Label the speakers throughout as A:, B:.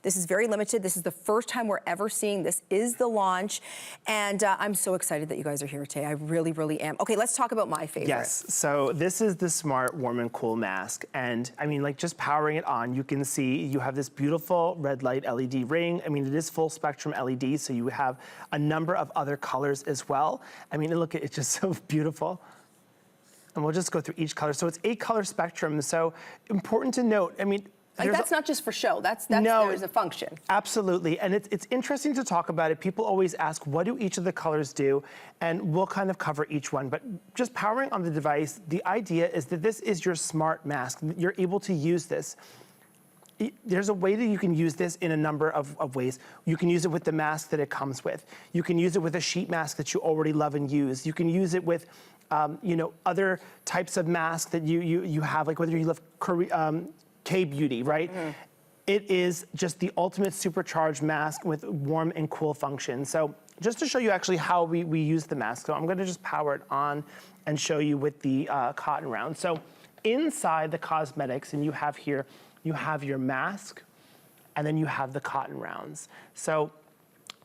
A: This is very limited. This is the first time we're ever seeing this. Is the launch. And I'm so excited that you guys are here today. I really, really am. Okay, let's talk about my favorite.
B: Yes, so this is the Smart Warm and Cool Mask. And I mean, like just powering it on, you can see you have this beautiful red light LED ring. I mean, it is full spectrum LED, so you have a number of other colors as well. I mean, look, it's just so beautiful. And we'll just go through each color. So it's 8 color spectrum. So important to note, I mean,
A: like that's not just for show, that's no, there's a function.
B: Absolutely, and it's interesting to talk about it. People always ask, what do each of the colors do? And we'll kind of cover each one, but just powering on the device, the idea is that this is your smart mask. You're able to use this. There's a way that you can use this in a number of ways. You can use it with the mask that it comes with. You can use it with a sheet mask that you already love and use. You can use it with you know, other types of masks that you have, like whether you love K-Beauty, right? It is just the ultimate supercharged mask with warm and cool function. So just to show you actually how we use the mask, so I'm gonna just power it on and show you with the cotton round. So inside the cosmetics, and you have here, you have your mask, and then you have the cotton rounds. So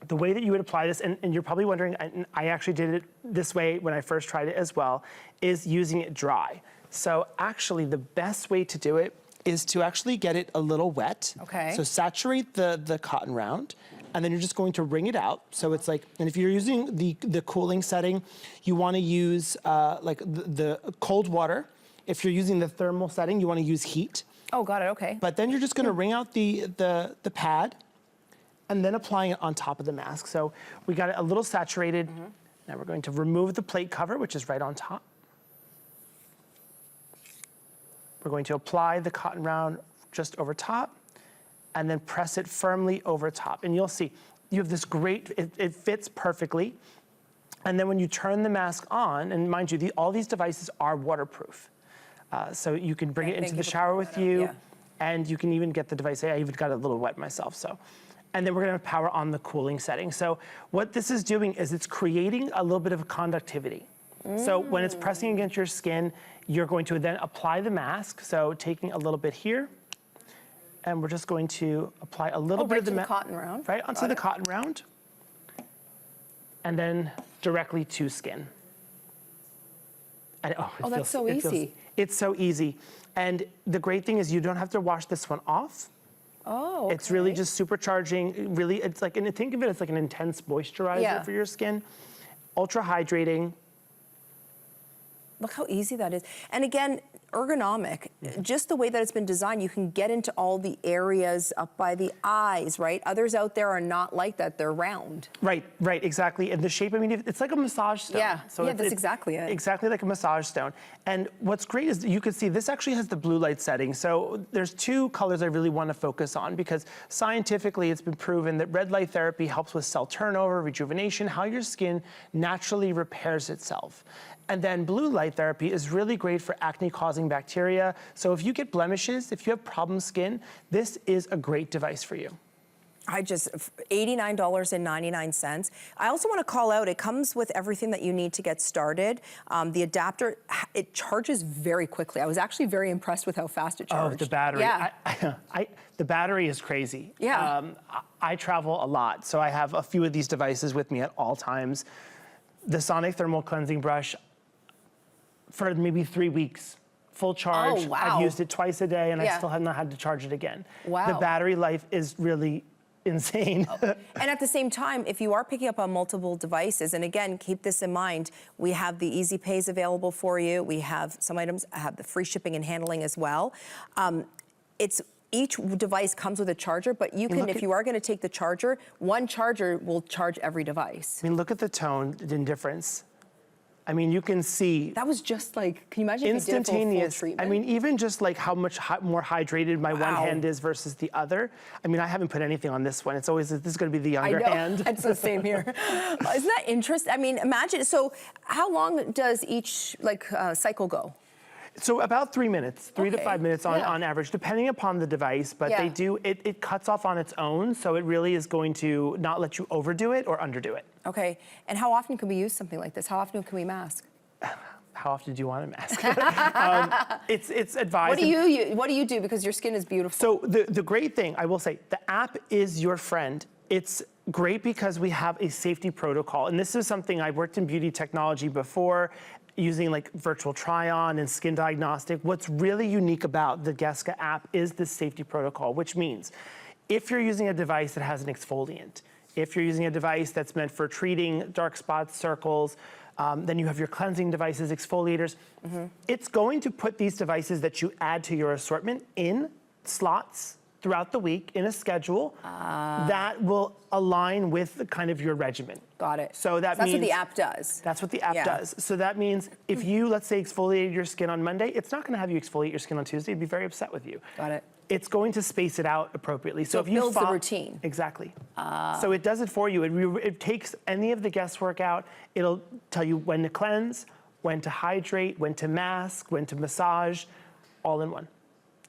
B: the way that you would apply this, and you're probably wondering, I actually did it this way when I first tried it as well, is using it dry. So actually the best way to do it is to actually get it a little wet.
A: Okay.
B: So saturate the cotton round, and then you're just going to wring it out. So it's like, and if you're using the cooling setting, you wanna use like the cold water. If you're using the thermal setting, you wanna use heat.
A: Oh, got it, okay.
B: But then you're just gonna wring out the pad, and then applying it on top of the mask. So we got it a little saturated. Now we're going to remove the plate cover, which is right on top. We're going to apply the cotton round just over top, and then press it firmly over top. And you'll see, you have this great, it fits perfectly. And then when you turn the mask on, and mind you, all these devices are waterproof. So you can bring it into the shower with you, and you can even get the device, I even got it a little wet myself, so. And then we're gonna power on the cooling setting. So what this is doing is it's creating a little bit of conductivity. So when it's pressing against your skin, you're going to then apply the mask. So taking a little bit here, and we're just going to apply a little bit of the
A: cotton round.
B: Right onto the cotton round, and then directly to skin. And,
A: that's so easy.
B: It's so easy. And the great thing is you don't have to wash this one off.
A: Oh, okay.
B: It's really just supercharging, really, it's like, and think of it as like an intense moisturizer for your skin. Ultra hydrating.
A: Look how easy that is. And again, ergonomic, just the way that it's been designed, you can get into all the areas up by the eyes, right? Others out there are not like that, they're round.
B: Right, exactly. And the shape, I mean, it's like a massage stone.
A: Yeah,
B: so
A: that's exactly it.
B: Exactly like a massage stone. And what's great is you can see this actually has the blue light setting. So there's 2 colors I really want to focus on, because scientifically it's been proven that red light therapy helps with cell turnover, rejuvenation, how your skin naturally repairs itself. And then blue light therapy is really great for acne-causing bacteria. So if you get blemishes, if you have problem skin, this is a great device for you.
A: $89.99. I also want to call out, it comes with everything that you need to get started. The adapter, it charges very quickly. I was actually very impressed with how fast it charged.
B: Oh, the battery.
A: Yeah.
B: The battery is crazy.
A: Yeah.
B: I travel a lot, so I have a few of these devices with me at all times. The Sonic Thermal Cleansing Brush, for maybe 3 weeks, full charge.
A: Oh, wow.
B: I've used it twice a day, and I still have not had to charge it again.
A: Wow.
B: The battery life is really insane.
A: And at the same time, if you are picking up on multiple devices, and again, keep this in mind, we have the Easy Pays available for you. We have some items have the free shipping and handling as well. Each device comes with a charger, but you can, if you are gonna take the charger, one charger will charge every device.
B: I mean, look at the tone and difference. I mean, you can see.
A: That was just like, can you imagine
B: instantaneous.
A: If you did a full treatment?
B: I mean, even just like how much more hydrated my one hand is versus the other. I mean, I haven't put anything on this one. It's always, this is gonna be the younger hand.
A: It's the same here. Isn't that interesting? I mean, imagine, so how long does each cycle go?
B: So about 3 minutes, 3 to 5 minutes on average, depending upon the device, but they do, it cuts off on its own, so it really is going to not let you overdo it or underdo it.
A: Okay, and how often can we use something like this? How often can we mask?
B: how often do you want a mask? It's advised.
A: What do you do? Because your skin is beautiful.
B: So the great thing, I will say, the app is your friend. It's great because we have a safety protocol. And this is something I've worked in beauty technology before, using like virtual try-on and skin diagnostic. What's really unique about the Geske app is this safety protocol, which means if you're using a device that has an exfoliant, if you're using a device that's meant for treating dark spots, circles, then you have your cleansing devices, exfoliators. It's going to put these devices that you add to your assortment in slots throughout the week in a schedule that will align with kind of your regimen.
A: Got it.
B: So that's
A: what the app does.
B: That's what the app does. So that means if you, let's say, exfoliated your skin on Monday, it's not going to have you exfoliate your skin on Tuesday. It'd be very upset with you.
A: Got it.
B: It's going to space it out appropriately.
A: So
B: if
A: it builds the routine.
B: Exactly. So it does it for you. It takes any of the guesswork out. It'll tell you when to cleanse, when to hydrate, when to mask, when to massage, all in one.